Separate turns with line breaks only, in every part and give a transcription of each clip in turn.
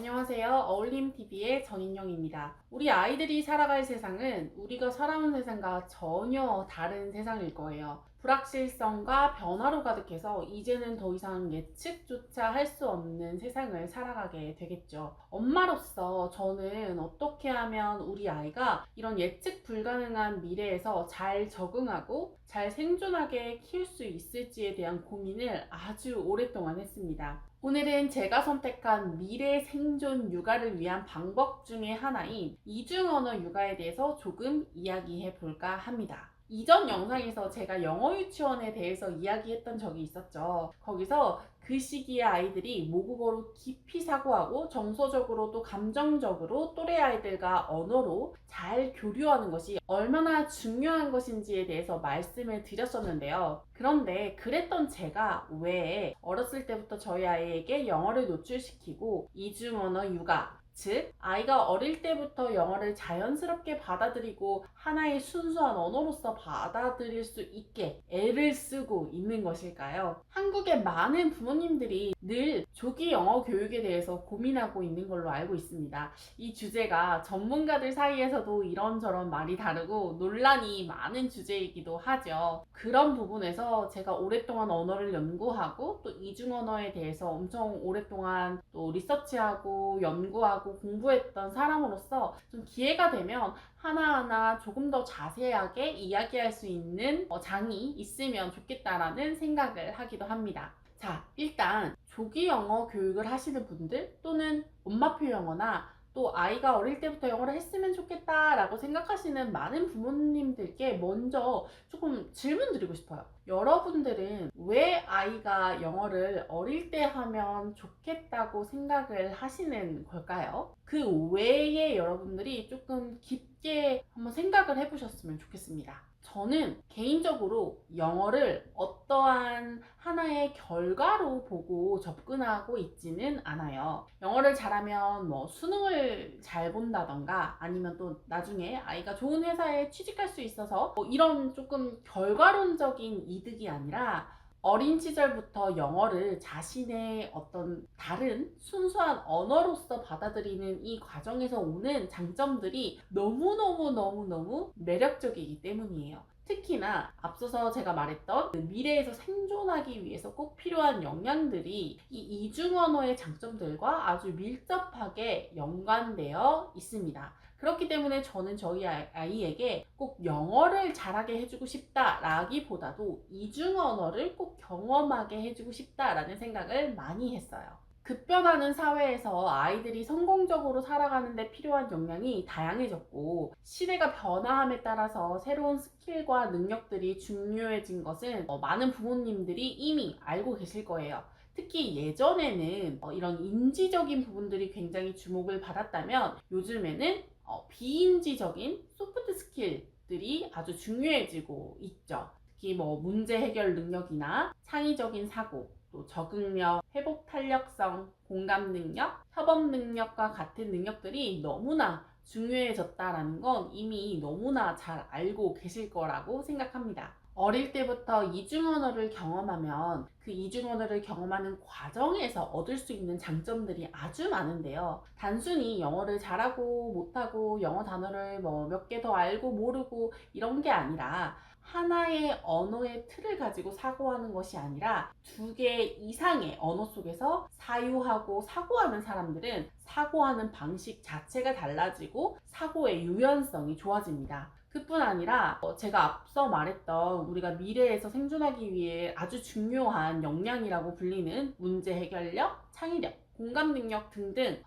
안녕하세요. 어울림TV의 전인영입니다. 우리 아이들이 살아갈 세상은 우리가 살아온 세상과 전혀 다른 세상일 거예요. 불확실성과 변화로 가득해서 이제는 더 이상 예측조차 할 수 없는 세상을 살아가게 되겠죠. 엄마로서 저는 어떻게 하면 우리 아이가 이런 예측 불가능한 미래에서 잘 적응하고 잘 생존하게 키울 수 있을지에 대한 고민을 아주 오랫동안 했습니다. 오늘은 제가 선택한 미래 생존 육아를 위한 방법 중에 하나인 이중언어 육아에 대해서 조금 이야기해 볼까 합니다. 이전 영상에서 제가 영어 유치원에 대해서 이야기했던 적이 있었죠. 거기서 그 시기의 아이들이 모국어로 깊이 사고하고 정서적으로도 감정적으로 또래 아이들과 언어로 잘 교류하는 것이 얼마나 중요한 것인지에 대해서 말씀을 드렸었는데요. 그런데 그랬던 제가 왜 어렸을 때부터 저희 아이에게 영어를 노출시키고 이중언어 육아, 즉 아이가 어릴 때부터 영어를 자연스럽게 받아들이고 하나의 순수한 언어로서 받아들일 수 있게 애를 쓰고 있는 것일까요? 한국의 많은 부모님들이 늘 조기 영어 교육에 대해서 고민하고 있는 걸로 알고 있습니다. 이 주제가 전문가들 사이에서도 이런저런 말이 다르고 논란이 많은 주제이기도 하죠. 그런 부분에서 제가 오랫동안 언어를 연구하고 또 이중언어에 대해서 엄청 오랫동안 또 리서치하고 연구하고 공부했던 사람으로서 좀 기회가 되면 하나하나 조금 더 자세하게 이야기할 수 있는 장이 있으면 좋겠다라는 생각을 하기도 합니다. 자, 일단 조기 영어 교육을 하시는 분들 또는 엄마표 영어나 또 아이가 어릴 때부터 영어를 했으면 좋겠다라고 생각하시는 많은 부모님들께 먼저 조금 질문 드리고 싶어요. 여러분들은 왜 아이가 영어를 어릴 때 하면 좋겠다고 생각을 하시는 걸까요? 그 외에 여러분들이 조금 깊게 한번 생각을 해보셨으면 좋겠습니다. 저는 개인적으로 영어를 어떠한 하나의 결과로 보고 접근하고 있지는 않아요. 영어를 잘하면 뭐 수능을 잘 본다던가 아니면 또 나중에 아이가 좋은 회사에 취직할 수 있어서 이런 조금 결과론적인 이득이 아니라 어린 시절부터 영어를 자신의 어떤 다른 순수한 언어로서 받아들이는 이 과정에서 오는 장점들이 너무너무 매력적이기 때문이에요. 특히나 앞서서 제가 말했던 미래에서 생존하기 위해서 꼭 필요한 역량들이 이 이중언어의 장점들과 아주 밀접하게 연관되어 있습니다. 그렇기 때문에 저는 저희 아이에게 꼭 영어를 잘하게 해주고 싶다라기보다도 이중언어를 꼭 경험하게 해주고 싶다라는 생각을 많이 했어요. 급변하는 사회에서 아이들이 성공적으로 살아가는 데 필요한 역량이 다양해졌고 시대가 변화함에 따라서 새로운 스킬과 능력들이 중요해진 것은 많은 부모님들이 이미 알고 계실 거예요. 특히 예전에는 이런 인지적인 부분들이 굉장히 주목을 받았다면 요즘에는 비인지적인 소프트 스킬들이 아주 중요해지고 있죠. 특히 뭐 문제 해결 능력이나 창의적인 사고, 또 적응력, 회복 탄력성, 공감 능력, 협업 능력과 같은 능력들이 너무나 중요해졌다라는 건 이미 너무나 잘 알고 계실 거라고 생각합니다. 어릴 때부터 이중언어를 경험하면 그 이중언어를 경험하는 과정에서 얻을 수 있는 장점들이 아주 많은데요. 단순히 영어를 잘하고 못하고 영어 단어를 뭐 몇 개 더 알고 모르고 이런 게 아니라 하나의 언어의 틀을 가지고 사고하는 것이 아니라 두 개 이상의 언어 속에서 사유하고 사고하는 사람들은 사고하는 방식 자체가 달라지고 사고의 유연성이 좋아집니다. 그뿐 아니라 제가 앞서 말했던 우리가 미래에서 생존하기 위해 아주 중요한 역량이라고 불리는 문제 해결력, 창의력, 공감 능력 등등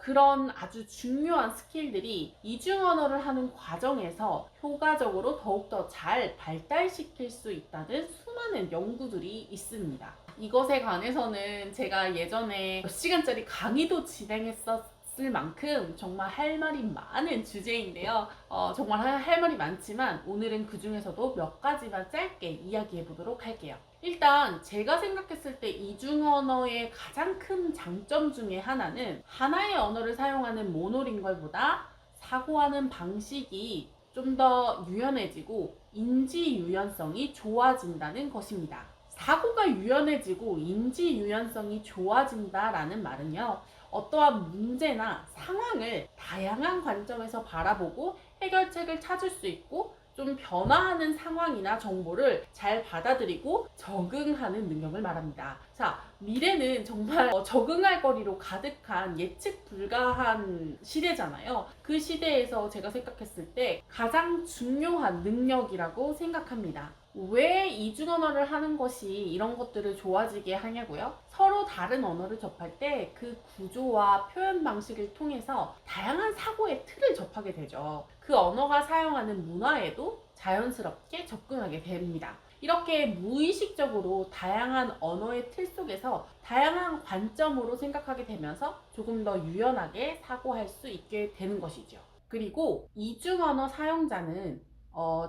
그런 아주 중요한 스킬들이 이중언어를 하는 과정에서 효과적으로 더욱더 잘 발달시킬 수 있다는 수많은 연구들이 있습니다. 이것에 관해서는 제가 예전에 몇 시간짜리 강의도 진행했었을 만큼 정말 할 말이 많은 주제인데요. 정말 할 말이 많지만 오늘은 그 중에서도 몇 가지만 짧게 이야기해 보도록 할게요. 일단 제가 생각했을 때 이중언어의 가장 큰 장점 중에 하나는 하나의 언어를 사용하는 모노링걸보다 사고하는 방식이 좀 더 유연해지고 인지 유연성이 좋아진다는 것입니다. 사고가 유연해지고 인지 유연성이 좋아진다라는 말은요. 어떠한 문제나 상황을 다양한 관점에서 바라보고 해결책을 찾을 수 있고 좀 변화하는 상황이나 정보를 잘 받아들이고 적응하는 능력을 말합니다. 자, 미래는 정말 적응할 거리로 가득한 예측 불가한 시대잖아요. 그 시대에서 제가 생각했을 때 가장 중요한 능력이라고 생각합니다. 왜 이중 언어를 하는 것이 이런 것들을 좋아지게 하냐고요? 서로 다른 언어를 접할 때 그 구조와 표현 방식을 통해서 다양한 사고의 틀을 접하게 되죠. 그 언어가 사용하는 문화에도 자연스럽게 접근하게 됩니다. 이렇게 무의식적으로 다양한 언어의 틀 속에서 다양한 관점으로 생각하게 되면서 조금 더 유연하게 사고할 수 있게 되는 것이죠. 그리고 이중 언어 사용자는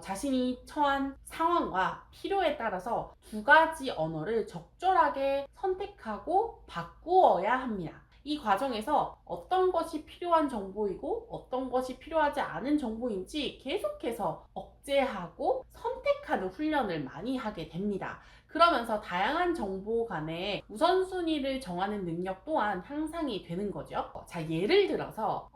자신이 처한 상황과 필요에 따라서 두 가지 언어를 적절하게 선택하고 바꾸어야 합니다. 이 과정에서 어떤 것이 필요한 정보이고 어떤 것이 필요하지 않은 정보인지 계속해서 억제하고 선택하는 훈련을 많이 하게 됩니다. 그러면서 다양한 정보 간의 우선순위를 정하는 능력 또한 향상이 되는 거죠. 자, 예를 들어서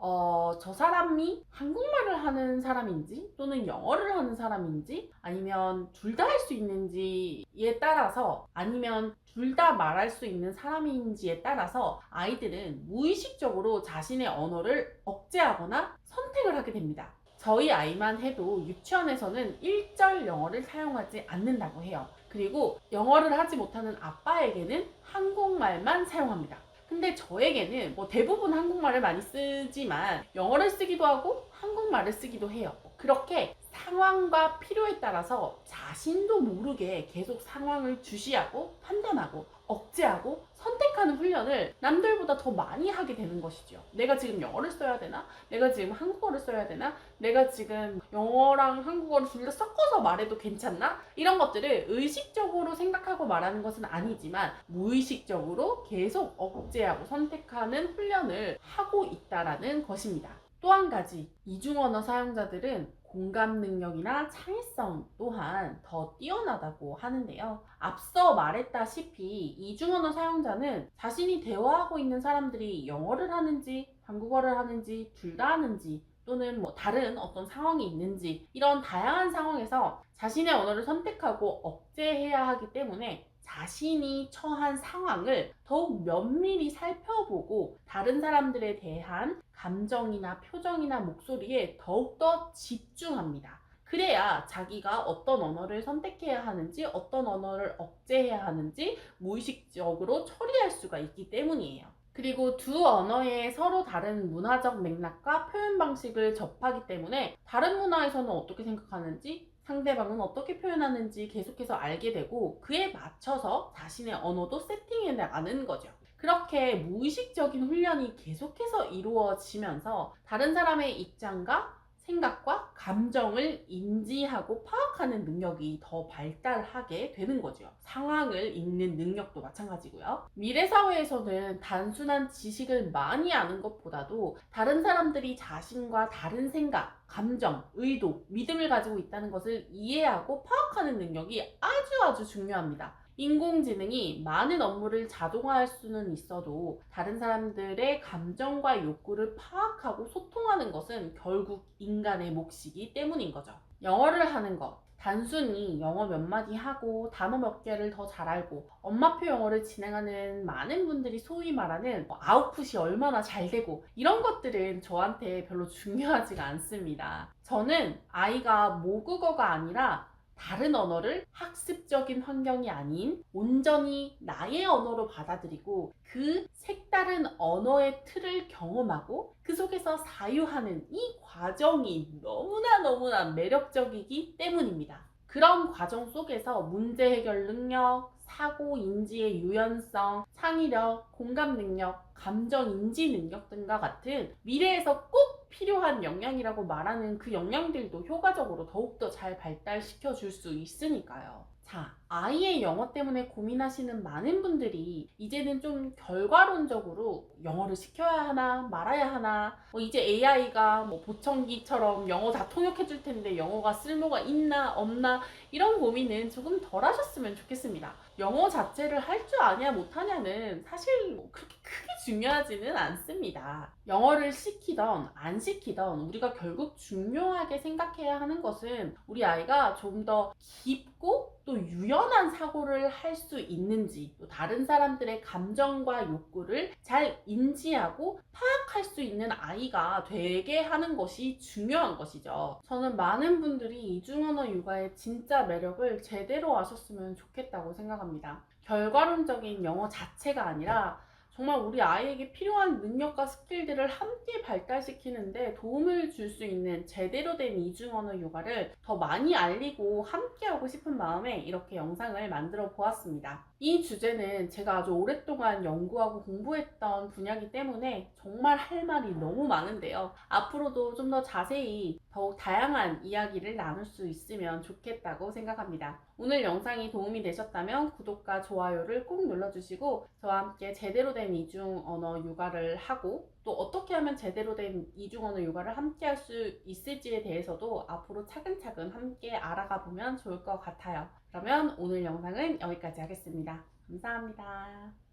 저 사람이 한국말을 하는 사람인지 또는 영어를 하는 사람인지 아니면 둘 다 할 수 있는지에 따라서 아니면 둘 다 말할 수 있는 사람인지에 따라서 아이들은 무의식적으로 자신의 언어를 억제하거나 선택을 하게 됩니다. 저희 아이만 해도 유치원에서는 1절 영어를 사용하지 않는다고 해요. 그리고 영어를 하지 못하는 아빠에게는 한국말만 사용합니다. 근데 저에게는 대부분 한국말을 많이 쓰지만 영어를 쓰기도 하고 한국말을 쓰기도 해요. 그렇게 상황과 필요에 따라서 자신도 모르게 계속 상황을 주시하고 판단하고 억제하고 선택하는 훈련을 남들보다 더 많이 하게 되는 것이죠. 내가 지금 영어를 써야 되나? 내가 지금 한국어를 써야 되나? 내가 지금 영어랑 한국어를 둘 다 섞어서 말해도 괜찮나? 이런 것들을 의식적으로 생각하고 말하는 것은 아니지만 무의식적으로 계속 억제하고 선택하는 훈련을 하고 있다라는 것입니다. 또 한 가지, 이중언어 사용자들은 공감 능력이나 창의성 또한 더 뛰어나다고 하는데요. 앞서 말했다시피 이중언어 사용자는 자신이 대화하고 있는 사람들이 영어를 하는지 한국어를 하는지 둘 다 하는지 또는 다른 어떤 상황이 있는지 이런 다양한 상황에서 자신의 언어를 선택하고 억제해야 하기 때문에 자신이 처한 상황을 더욱 면밀히 살펴보고 다른 사람들에 대한 감정이나 표정이나 목소리에 더욱더 집중합니다. 그래야 자기가 어떤 언어를 선택해야 하는지 어떤 언어를 억제해야 하는지 무의식적으로 처리할 수가 있기 때문이에요. 그리고 두 언어의 서로 다른 문화적 맥락과 표현 방식을 접하기 때문에 다른 문화에서는 어떻게 생각하는지 상대방은 어떻게 표현하는지 계속해서 알게 되고 그에 맞춰서 자신의 언어도 세팅해 나가는 거죠. 그렇게 무의식적인 훈련이 계속해서 이루어지면서 다른 사람의 입장과 생각과 감정을 인지하고 파악하는 능력이 더 발달하게 되는 거죠. 상황을 읽는 능력도 마찬가지고요. 미래 사회에서는 단순한 지식을 많이 아는 것보다도 다른 사람들이 자신과 다른 생각, 감정, 의도, 믿음을 가지고 있다는 것을 이해하고 파악하는 능력이 아주 중요합니다. 인공지능이 많은 업무를 자동화할 수는 있어도 다른 사람들의 감정과 욕구를 파악하고 소통하는 것은 결국 인간의 몫이기 때문인 거죠. 영어를 하는 것, 단순히 영어 몇 마디 하고 단어 몇 개를 더 잘 알고 엄마표 영어를 진행하는 많은 분들이 소위 말하는 아웃풋이 얼마나 잘 되고 이런 것들은 저한테 별로 중요하지가 않습니다. 저는 아이가 모국어가 아니라 다른 언어를 학습적인 환경이 아닌 온전히 나의 언어로 받아들이고 그 색다른 언어의 틀을 경험하고 그 속에서 사유하는 이 과정이 너무나 매력적이기 때문입니다. 그런 과정 속에서 문제 해결 능력, 사고 인지의 유연성, 창의력, 공감 능력, 감정 인지 능력 등과 같은 미래에서 꼭 필요한 역량이라고 말하는 그 역량들도 효과적으로 더욱더 잘 발달시켜 줄 수 있으니까요. 자, 아이의 영어 때문에 고민하시는 많은 분들이 이제는 좀 결과론적으로 영어를 시켜야 하나 말아야 하나 이제 AI가 보청기처럼 영어 다 통역해 줄 텐데 영어가 쓸모가 있나 없나 이런 고민은 조금 덜 하셨으면 좋겠습니다. 영어 자체를 할 줄 아냐 못하냐는 사실 뭐 그렇게 크게 중요하지는 않습니다. 영어를 시키던 안 시키던 우리가 결국 중요하게 생각해야 하는 것은 우리 아이가 좀 더 깊고 또 유연한 사고를 할 수 있는지, 또 다른 사람들의 감정과 욕구를 잘 인지하고 파악할 수 있는 아이가 되게 하는 것이 중요한 것이죠. 저는 많은 분들이 이중언어 육아의 진짜 매력을 제대로 아셨으면 좋겠다고 생각합니다. 결과론적인 영어 자체가 아니라 정말 우리 아이에게 필요한 능력과 스킬들을 함께 발달시키는데 도움을 줄 수 있는 제대로 된 이중언어 육아를 더 많이 알리고 함께 하고 싶은 마음에 이렇게 영상을 만들어 보았습니다. 이 주제는 제가 아주 오랫동안 연구하고 공부했던 분야이기 때문에 정말 할 말이 너무 많은데요. 앞으로도 좀 더 자세히 더욱 다양한 이야기를 나눌 수 있으면 좋겠다고 생각합니다. 오늘 영상이 도움이 되셨다면 구독과 좋아요를 꼭 눌러주시고 저와 함께 제대로 된 이중 언어 육아를 하고 또 어떻게 하면 제대로 된 이중 언어 육아를 함께 할 수 있을지에 대해서도 앞으로 차근차근 함께 알아가 보면 좋을 것 같아요. 그러면 오늘 영상은 여기까지 하겠습니다. 감사합니다.